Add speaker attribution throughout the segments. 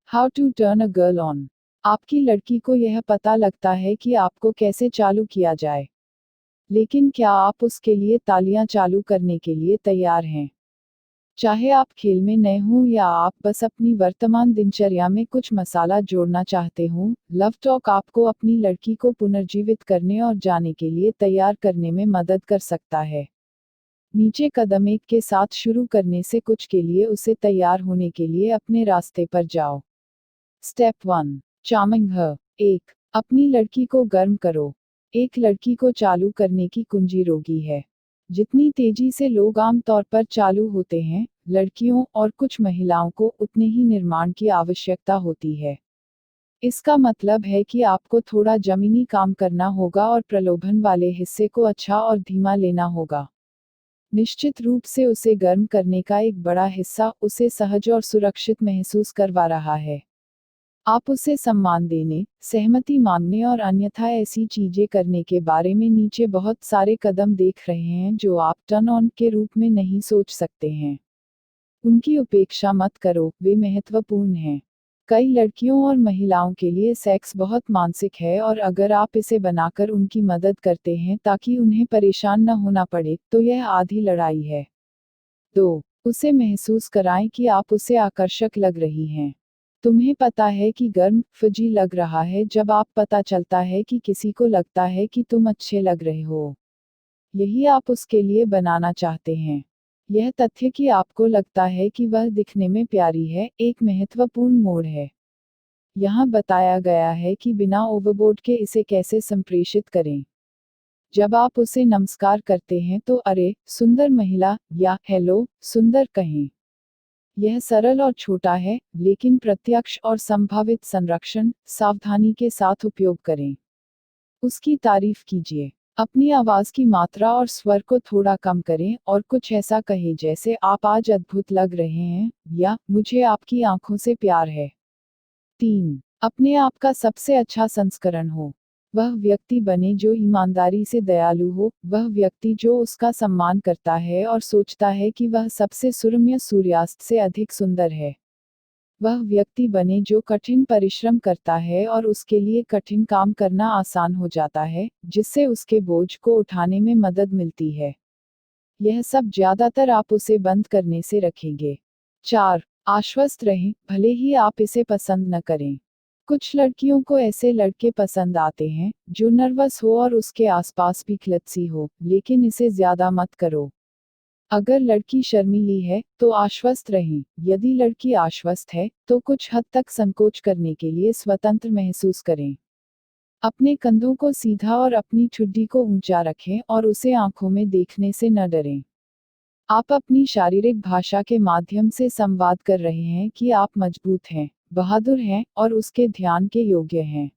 Speaker 1: How to turn a girl on. आपकी लड़की को यह पता लगता है कि आपको कैसे चालू किया जाए, लेकिन क्या आप उसके लिए तालियां चालू करने के लिए तैयार हैं? चाहे आप खेल में नए हों या आप बस अपनी वर्तमान दिनचर्या में कुछ मसाला जोड़ना चाहते हों, लव टॉक आपको अपनी लड़की को पुनर्जीवित करने और जाने के लिए तैयार करने में मदद कर सकता है। नीचे कदम 1 के साथ शुरू करने से कुछ के लिए उसे तैयार होने के लिए अपने रास्ते पर जाओ। स्टेप 1, चार्मिंग हर। 1, अपनी लड़की को गर्म करो। एक लड़की को चालू करने की कुंजी रोगी है। जितनी तेजी से लोग आमतौर पर चालू होते हैं, लड़कियों और कुछ महिलाओं को उतने ही निर्माण की आवश्यकता होती है। इसका मतलब है कि आपको थोड़ा जमीनी काम करना होगा और प्रलोभन वाले हिस्से को अच्छा और धीमा लेना होगा। निश्चित रूप से उसे गर्म करने का एक बड़ा हिस्सा उसे सहज और सुरक्षित महसूस करवा रहा है। आप उसे सम्मान देने, सहमति मांगने और अन्यथा ऐसी चीजें करने के बारे में नीचे बहुत सारे कदम देख रहे हैं जो आप टर्न ऑन के रूप में नहीं सोच सकते हैं। उनकी उपेक्षा मत करो, वे महत्वपूर्ण हैं। कई लड़कियों और महिलाओं के लिए सेक्स बहुत मानसिक है और अगर आप इसे बनाकर उनकी मदद करते हैं ताकि उन्हें परेशान न होना पड़े, तो यह आधी लड़ाई है। 2, उसे महसूस कराएं कि आप उसे आकर्षक लग रही हैं। तुम्हें पता है कि गर्म, फजी लग रहा है जब आप पता चलता है कि किसी को लगता है कि तुम अच्छे लग रहे हो। यही आप उसके लिए बनाना चाहते हैं। यह तथ्य कि आपको लगता है कि वह दिखने में प्यारी है, एक महत्वपूर्ण मोड़ है। यहाँ बताया गया है कि बिना ओवरबोर्ड के इसे कैसे संप्रेषित करें। जब आप उसे नमस्कार करते हैं तो अरे, सुंदर महिला, या हेलो, सुंदर कहें। यह सरल और छोटा है, लेकिन प्रत्यक्ष और संभावित संरक्षण, सावधानी के साथ उपयोग करें। उसकी तारीफ कीजिए। अपनी आवाज की मात्रा और स्वर को थोड़ा कम करें और कुछ ऐसा कहें जैसे आप आज अद्भुत लग रहे हैं, या मुझे आपकी आंखों से प्यार है। 3, अपने आप का सबसे अच्छा संस्करण हो। वह व्यक्ति बने जो ईमानदारी से दयालु हो, वह व्यक्ति जो उसका सम्मान करता है और सोचता है कि वह सबसे सुरम्य सूर्यास्त से अधिक सुंदर है। वह व्यक्ति बने जो कठिन परिश्रम करता है और उसके लिए कठिन काम करना आसान हो जाता है, जिससे उसके बोझ को उठाने में मदद मिलती है। यह सब ज्यादातर आप उसे बंद करने से रखेंगे। 4, आश्वस्त रहें, भले ही आप इसे पसंद न करें। कुछ लड़कियों को ऐसे लड़के पसंद आते हैं जो नर्वस हो और उसके आसपास भी क्लत्सी हो, लेकिन इसे ज्यादा मत करो। अगर लड़की शर्मीली है, तो आश्वस्त रहें। यदि लड़की आश्वस्त है, तो कुछ हद तक संकोच करने के लिए स्वतंत्र महसूस करें। अपने कंधों को सीधा और अपनी ठुड्डी को ऊंचा रखें और उसे आंखों में देखने से न डरें। आप अपनी शारीरिक भाषा के माध्यम से संवाद कर रहे हैं कि आप मजबूत हैं, बहादुर हैं और उसके ध्यान के योग्य हैं।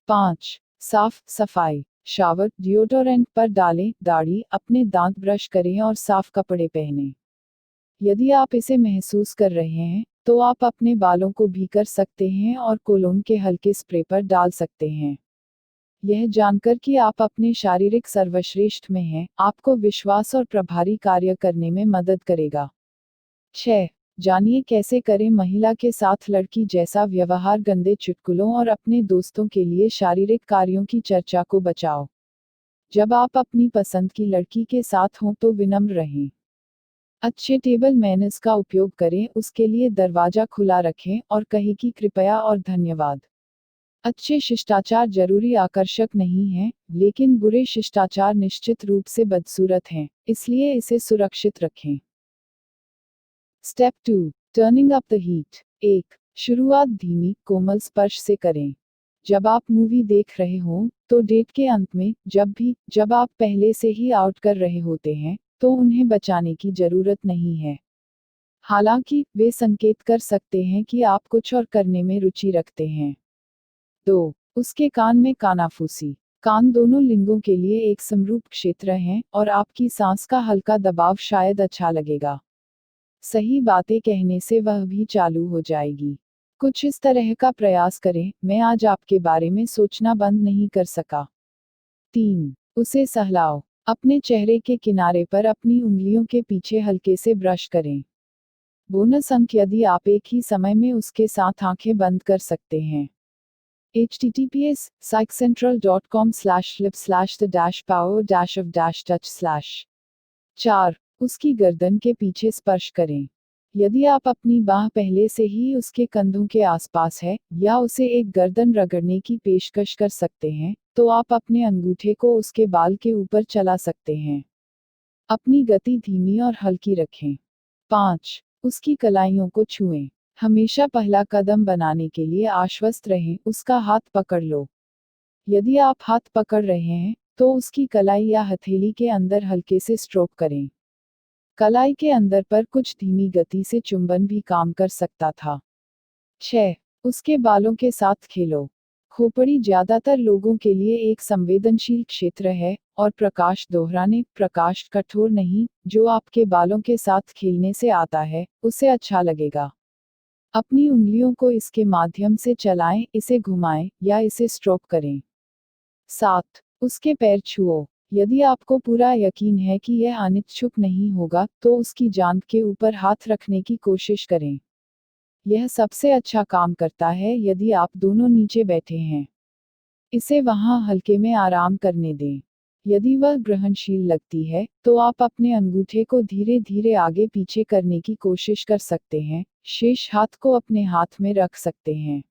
Speaker 1: 5, साफ सफाई। शावर, डिओडोरेंट पर डालें, दाढ़ी, अपने दांत ब्रश करें और साफ कपड़े पहनें। यदि आप इसे महसूस कर रहे हैं, तो आप अपने बालों को भी कर सकते हैं और कोलोन के हल्के स्प्रे पर डाल सकते हैं। यह जानकर कि आप अपने शारीरिक सर्वश्रेष्ठ में हैं, आपको विश्वास और प्रभारी कार्य करने में मदद करेगा। 6, जानिए कैसे करें महिला के साथ लड़की जैसा व्यवहार। गंदे चुटकुलों और अपने दोस्तों के लिए शारीरिक कार्यों की चर्चा को बचाओ। जब आप अपनी पसंद की लड़की के साथ हों तो विनम्र रहें। अच्छे टेबल मैनर्स का उपयोग करें, उसके लिए दरवाजा खुला रखें और कहें कि कृपया और धन्यवाद। अच्छे शिष्टाचार जरूरी आकर्षक नहीं हैं, लेकिन बुरे शिष्टाचार निश्चित रूप से बदसूरत हैं, इसलिए इसे सुरक्षित रखें। Step 2, turning up the heat. 1, शुरुआत धीमी, कोमल स्पर्श से करें। जब आप मूवी देख रहे हों, तो डेट के अंत में, जब आप पहले से ही आउट कर रहे होते हैं, तो उन्हें बचाने की जरूरत नहीं है। हालांकि, वे संकेत कर सकते हैं कि आप कुछ और करने में रुचि रखते हैं। 2, उसके कान में कानाफूसी। कान दोनों लिंगों के लिए एक समरूप क्षेत्र हैं और आपकी सांस का हल्का दबाव शायद अच्छा लगेगा। सही बातें कहने से वह भी चालू हो जाएगी। कुछ इस तरह का प्रयास करें, मैं आज आपके बारे में सोचना बंद नहीं कर सका। 3, उसे सहलाओ। अपने चेहरे के किनारे पर अपनी उंगलियों के पीछे हल्के से ब्रश करें। बोनस अंक यदि आप एक ही समय में उसके साथ आंखें बंद कर सकते हैं। https://lip/the-power-of-touch/। 4. उसकी गर्दन के पीछे स्पर्श करें। यदि आप अपनी बाह पहले से ही उसके कंधों के आसपास है, या उसे एक गर्दन रगड़ने की पेशकश कर सकते हैं, तो आप अपने अंगूठे को उसके बाल के ऊपर चला सकते हैं। अपनी गति धीमी और हल्की रखें। 5. उसकी कलाइयों को छुएं। हमेशा पहला कदम बनाने के लिए आश्वस्त रहें, उसका हाथ पकड़ लो। यदि आप हाथ पकड़ रहे हैं, तो उसकी कलाई या हथेली के अंदर हल्के से स्ट्रोक करें। कलाई के अंदर पर कुछ धीमी गति से चुंबन भी काम कर सकता था। 6. उसके बालों के साथ खेलो। खोपड़ी ज्यादातर लोगों के लिए एक संवेदनशील क्षेत्र है, और प्रकाश दोहराने, प्रकाश कठोर नहीं, जो आपके बालों के साथ खेलने से आता है, उसे अच्छा लगेगा। अपनी उंगलियों को इसके माध्यम से चलाएं, इसे घुमाएं, या इसे स्ट्रोक करें। 7. उसके पैर छुओ। यदि आपको पूरा यकीन है कि यह अनिच्छुक नहीं होगा, तो उसकी जांघ के ऊपर हाथ रखने की कोशिश करें। यह सबसे अच्छा काम करता है यदि आप दोनों नीचे बैठे हैं। इसे वहां हल्के में आराम करने दें। यदि वह ग्रहणशील लगती है, तो आप अपने अंगूठे को धीरे धीरे आगे पीछे करने की कोशिश कर सकते हैं, शेष हाथ को अपने हाथ में रख सकते हैं।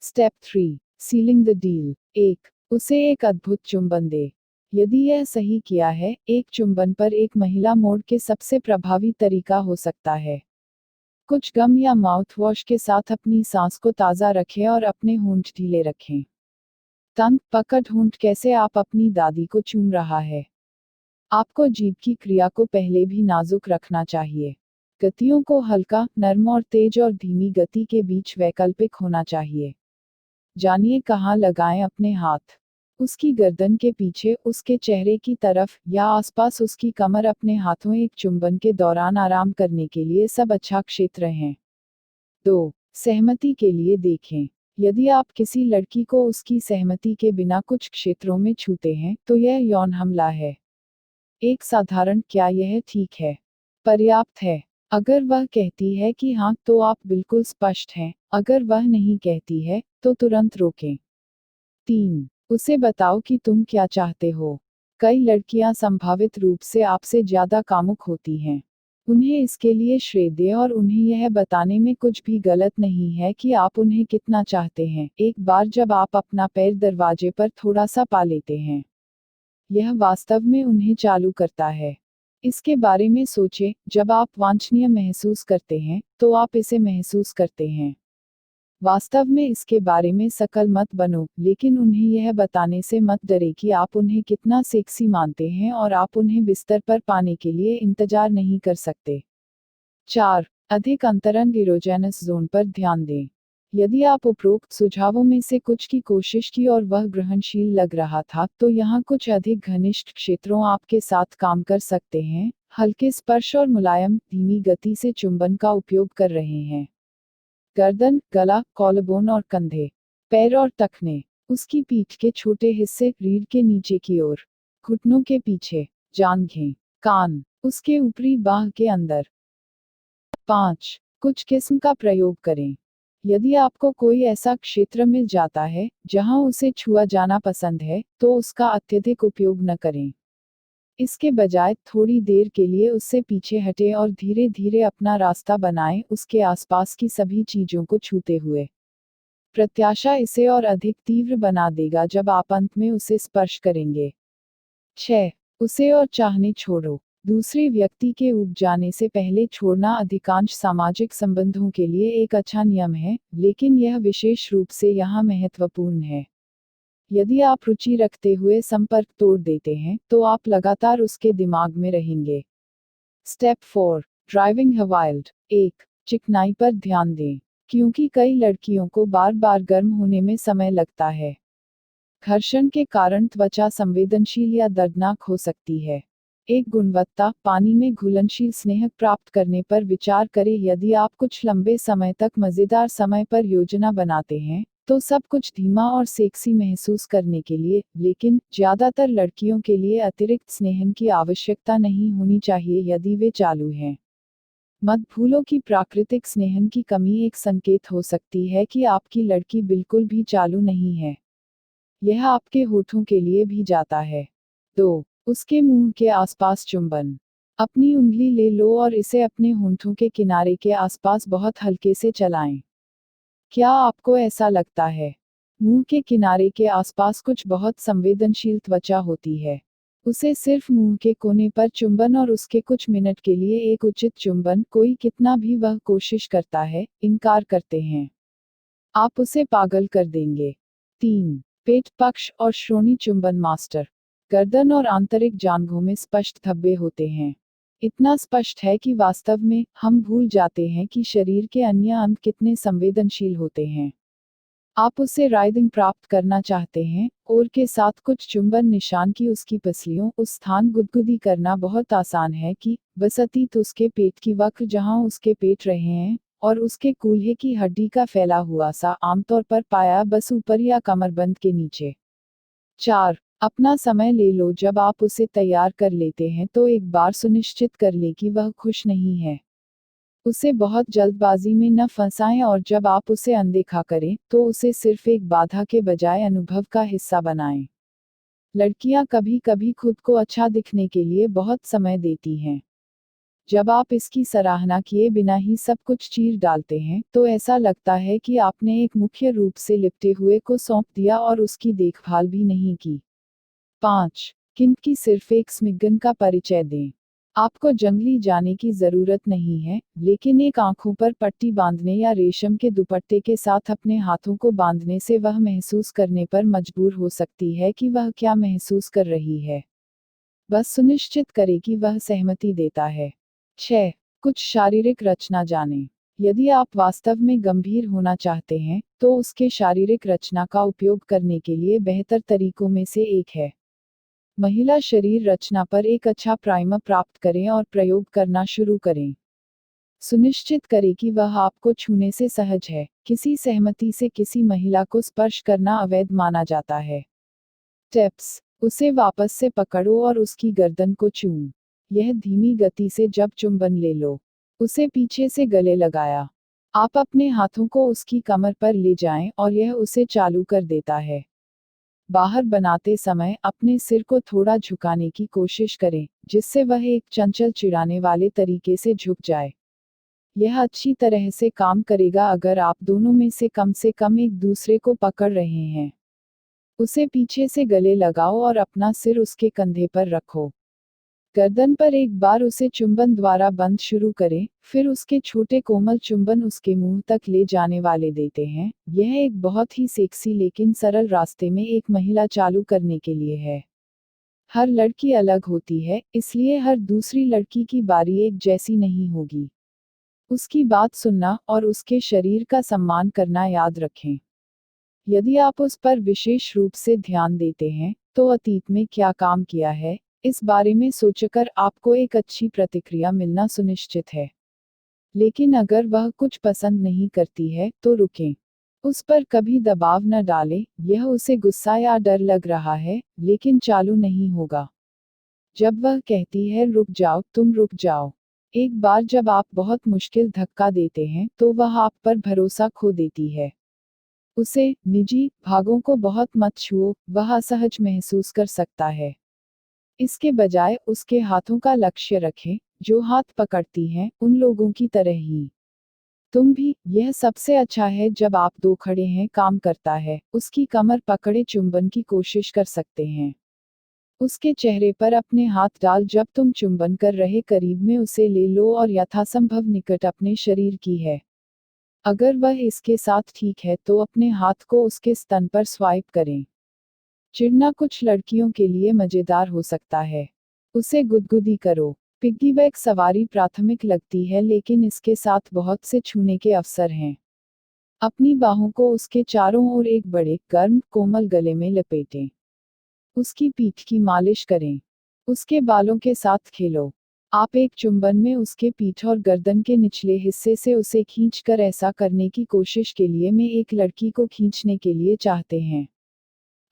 Speaker 1: स्टेप 3. Ceiling the deal. 1. उसे एक अद्भुत चुंबन दे। यदि यह सही किया है, एक चुंबन पर एक महिला मोड़ के सबसे प्रभावी तरीका हो सकता है। कुछ गम या माउथ वॉश के साथ अपनी सांस को ताज़ा रखें और अपने होंठ ढीले रखें। तंग पकड़ होंठ कैसे आप अपनी दादी को चूम रहा है। आपको जीभ की क्रिया को पहले भी नाजुक रखना चाहिए। गतियों को हल्का, नरम और तेज और धीमी गति के बीच वैकल्पिक होना चाहिए। जानिए कहाँ लगाएं अपने हाथ। उसकी गर्दन के पीछे, उसके चेहरे की तरफ, या आसपास उसकी कमर। अपने हाथों एक चुंबन के दौरान आराम करने के लिए सब अच्छा क्षेत्र हैं। 2. सहमति के लिए देखें। यदि आप किसी लड़की को उसकी सहमति के बिना कुछ क्षेत्रों में छूते हैं, तो यह यौन हमला है। एक साधारण "क्या यह ठीक है?" पर्याप्त है। अगर वह कहती है कि हाँ, तो आप बिल्कुल स्पष्ट हैं। अगर वह नहीं कहती है, तो तुरंत रोकें। 3. उसे बताओ कि तुम क्या चाहते हो। कई लड़कियां संभावित रूप से आपसे ज्यादा कामुक होती हैं। उन्हें इसके लिए श्रेय दें और उन्हें यह बताने में कुछ भी गलत नहीं है कि आप उन्हें कितना चाहते हैं, एक बार जब आप अपना पैर दरवाजे पर थोड़ा सा पा लेते हैं। यह वास्तव में उन्हें चालू करता है। इसके बारे में सोचें, जब आप वांछनीय महसूस करते हैं, तो आप इसे महसूस करते हैं। वास्तव में इसके बारे में सकल मत बनो, लेकिन उन्हें यह बताने से मत डरे कि आप उन्हें कितना सेक्सी मानते हैं और आप उन्हें बिस्तर पर पाने के लिए इंतजार नहीं कर सकते। 4. अधिक अंतरंग इरोजेनस जोन पर ध्यान दें। यदि आप उपरोक्त सुझावों में से कुछ की कोशिश की और वह ग्रहणशील लग रहा था, तो यहाँ कुछ अधिक घनिष्ठ क्षेत्रों आपके साथ काम कर सकते हैं। हल्के स्पर्श और मुलायम, धीमी गति से चुंबन का उपयोग कर रहे हैं। गर्दन, गला, कॉलरबोन और कंधे। पैर और टखने। उसकी पीठ के छोटे हिस्से, रीढ़ के नीचे की ओर। घुटनों के पीछे। जांघें। कान। उसके ऊपरी बाह के अंदर। 5. कुछ किस्म का प्रयोग करें। यदि आपको कोई ऐसा क्षेत्र मिल जाता है जहां उसे छुआ जाना पसंद है, तो उसका अत्यधिक उपयोग न करें। इसके बजाय थोड़ी देर के लिए उससे पीछे हटें और धीरे धीरे अपना रास्ता बनाएं, उसके आसपास की सभी चीजों को छूते हुए। प्रत्याशा इसे और अधिक तीव्र बना देगा जब आप अंत में उसे स्पर्श करेंगे। 6. उसे और चाहने छोड़ो। दूसरे व्यक्ति के ऊब जाने से पहले छोड़ना अधिकांश सामाजिक संबंधों के लिए एक अच्छा नियम है, लेकिन यह विशेष रूप से यहाँ महत्वपूर्ण है। यदि आप रुचि रखते हुए संपर्क तोड़ देते हैं, तो आप लगातार उसके दिमाग में रहेंगे। स्टेप 4. Driving a wild. 1. चिकनाई पर ध्यान दें। क्योंकि कई लड़कियों को बार बार गर्म होने में समय लगता है। घर्षण के कारण त्वचा संवेदनशील या दर्दनाक हो सकती है। एक गुणवत्ता पानी में घुलनशील स्नेह प्राप्त करने पर विचार करें। यदि आप कुछ लंबे समय तक मज़ेदार समय पर योजना बनाते हैं, तो सब कुछ धीमा और सेक्सी महसूस करने के लिए, लेकिन ज्यादातर लड़कियों के लिए अतिरिक्त स्नेहन की आवश्यकता नहीं होनी चाहिए यदि वे चालू हैं। मत भूलो कि प्राकृतिक स्नेहन की कमी एक संकेत हो सकती है कि आपकी लड़की बिल्कुल भी चालू नहीं है। यह आपके होठों के लिए भी जाता है। 2. उसके मुंह के आसपास चुंबन। अपनी उंगली ले लो और इसे अपने होंठों के किनारे के आसपास बहुत हल्के से चलाएं। क्या आपको ऐसा लगता है? मुंह के किनारे के आसपास कुछ बहुत संवेदनशील त्वचा होती है। उसे सिर्फ मुंह के कोने पर चुंबन और उसके कुछ मिनट के लिए एक उचित चुंबन, कोई कितना भी वह कोशिश करता है, इनकार करते हैं। आप उसे पागल कर देंगे। 3. पेट पक्ष और श्रोणि चुंबन मास्टर। गर्दन और आंतरिक जांघों में स्पष्ट धब्बे होते हैं। इतना स्पष्ट है कि वास्तव में हम भूल जाते हैं कि शरीर के अन्य अंग कितने संवेदनशील होते हैं। आप उसे राइडिंग प्राप्त करना चाहते हैं और के साथ कुछ चुंबन निशान की उसकी पसलियों, उस स्थान गुदगुदी करना बहुत आसान है कि बसतीत उसके पेट की वक्र जहां उसके पेट रहे हैं, और उसके कूल्हे की हड्डी का फैला हुआ सा आमतौर पर पाया बस ऊपर या कमरबंद के नीचे। 4. अपना समय ले लो। जब आप उसे तैयार कर लेते हैं तो एक बार सुनिश्चित कर ले कि वह खुश नहीं है। उसे बहुत जल्दबाजी में न फंसाएं और जब आप उसे अनदेखा करें तो उसे सिर्फ एक बाधा के बजाय अनुभव का हिस्सा बनाएं। लड़कियां कभी कभी खुद को अच्छा दिखने के लिए बहुत समय देती हैं। जब आप इसकी सराहना किए बिना ही सब कुछ चीर डालते हैं तो ऐसा लगता है कि आपने एक मुख्य रूप से लिपटे हुए को सौंप दिया और उसकी देखभाल भी नहीं की। 5. किंत की सिर्फ एक स्मिग्गन का परिचय दें। आपको जंगली जाने की जरूरत नहीं है, लेकिन एक आंखों पर पट्टी बांधने या रेशम के दुपट्टे के साथ अपने हाथों को बांधने से वह महसूस करने पर मजबूर हो सकती है कि वह क्या महसूस कर रही है। बस सुनिश्चित करें कि वह सहमति देता है। 6. कुछ शारीरिक रचना जानें। यदि आप वास्तव में गंभीर होना चाहते हैं, तो उसके शारीरिक रचना का उपयोग करने के लिए बेहतर तरीकों में से एक है। महिला शरीर रचना पर एक अच्छा प्राइमर प्राप्त करें और प्रयोग करना शुरू करें। सुनिश्चित करें कि वह आपको छूने से सहज है। किसी सहमति से किसी महिला को स्पर्श करना अवैध माना जाता है। टिप्स: उसे वापस से पकड़ो और उसकी गर्दन को चूम। यह धीमी गति से जब चुंबन ले लो। उसे पीछे से गले लगाया। आप अपने हाथों को उसकी कमर पर ले जाएं और यह उसे चालू कर देता है। बाहर बनाते समय अपने सिर को थोड़ा झुकाने की कोशिश करें, जिससे वह एक चंचल चिढ़ाने वाले तरीके से झुक जाए। यह अच्छी तरह से काम करेगा अगर आप दोनों में से कम एक दूसरे को पकड़ रहे हैं। उसे पीछे से गले लगाओ और अपना सिर उसके कंधे पर रखो। गर्दन पर एक बार उसे चुंबन द्वारा बंद शुरू करें, फिर उसके छोटे कोमल चुंबन उसके मुंह तक ले जाने वाले देते हैं। यह एक बहुत ही सेक्सी लेकिन सरल रास्ते में एक महिला चालू करने के लिए है। हर लड़की अलग होती है, इसलिए हर दूसरी लड़की की बारी एक जैसी नहीं होगी। उसकी बात सुनना और उसके शरीर का सम्मान करना याद रखें। यदि आप उस पर विशेष रूप से ध्यान देते हैं, तो अतीत में क्या काम किया है, इस बारे में सोचकर आपको एक अच्छी प्रतिक्रिया मिलना सुनिश्चित है। लेकिन अगर वह कुछ पसंद नहीं करती है, तो रुकें। उस पर कभी दबाव न डालें, यह उसे गुस्सा या डर लग रहा है, लेकिन चालू नहीं होगा। जब वह कहती है रुक जाओ, तुम रुक जाओ। एक बार जब आप बहुत मुश्किल धक्का देते हैं, तो वह आप पर भरोसा खो देती है। उसे निजी भागों को बहुत मत छुओ, वह असहज महसूस कर सकता है। इसके बजाय उसके हाथों का लक्ष्य रखें, जो हाथ पकड़ती हैं, उन लोगों की तरह ही। तुम भी, यह सबसे अच्छा है जब आप दो खड़े हैं काम करता है, उसकी कमर पकड़े चुंबन की कोशिश कर सकते हैं। उसके चेहरे पर अपने हाथ डाल जब तुम चुंबन कर रहे करीब में उसे ले लो और यथासंभव निकट अपने शरीर की है। अगर वह इसके साथ ठीक है तो अपने हाथ को उसके स्तन पर स्वाइप करें। चिढ़ना कुछ लड़कियों के लिए मजेदार हो सकता है। उसे गुदगुदी करो। पिग्गीबैक सवारी प्राथमिक लगती है लेकिन इसके साथ बहुत से छूने के अवसर हैं। अपनी बाहों को उसके चारों ओर एक बड़े, गर्म, कोमल गले में लपेटें। उसकी पीठ की मालिश करें। उसके बालों के साथ खेलो। आप एक चुंबन में उसके पीठ और गर्दन के निचले हिस्से से उसे खींचकर ऐसा करने की कोशिश के लिए मैं एक लड़की को खींचने के लिए चाहते हैं।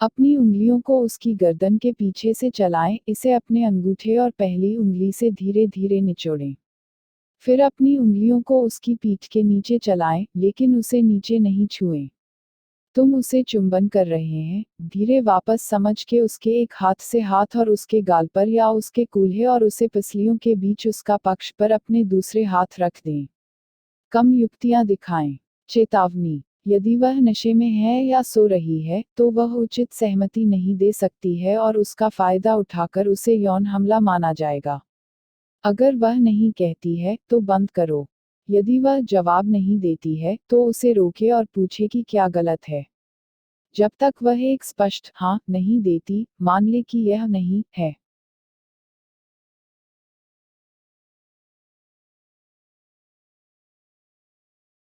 Speaker 1: अपनी उंगलियों को उसकी गर्दन के पीछे से चलाएं, इसे अपने अंगूठे और पहली उंगली से धीरे धीरे निचोड़ें। फिर अपनी उंगलियों को उसकी पीठ के नीचे चलाएं, लेकिन उसे नीचे नहीं छुएं। तुम उसे चुंबन कर रहे हैं, धीरे वापस समझ के उसके एक हाथ से हाथ और उसके गाल पर या उसके कूल्हे और उसे पसलियों के बीच उसका पक्ष पर अपने दूसरे हाथ रख दें। कम युक्तियां दिखाएं। चेतावनी, यदि वह नशे में है या सो रही है, तो वह उचित सहमति नहीं दे सकती है और उसका फायदा उठाकर उसे यौन हमला माना जाएगा। अगर वह नहीं कहती है, तो बंद करो। यदि वह जवाब नहीं देती है, तो उसे रोके और पूछे कि क्या गलत है। जब तक वह एक स्पष्ट हाँ नहीं देती, मान ले कि यह नहीं है।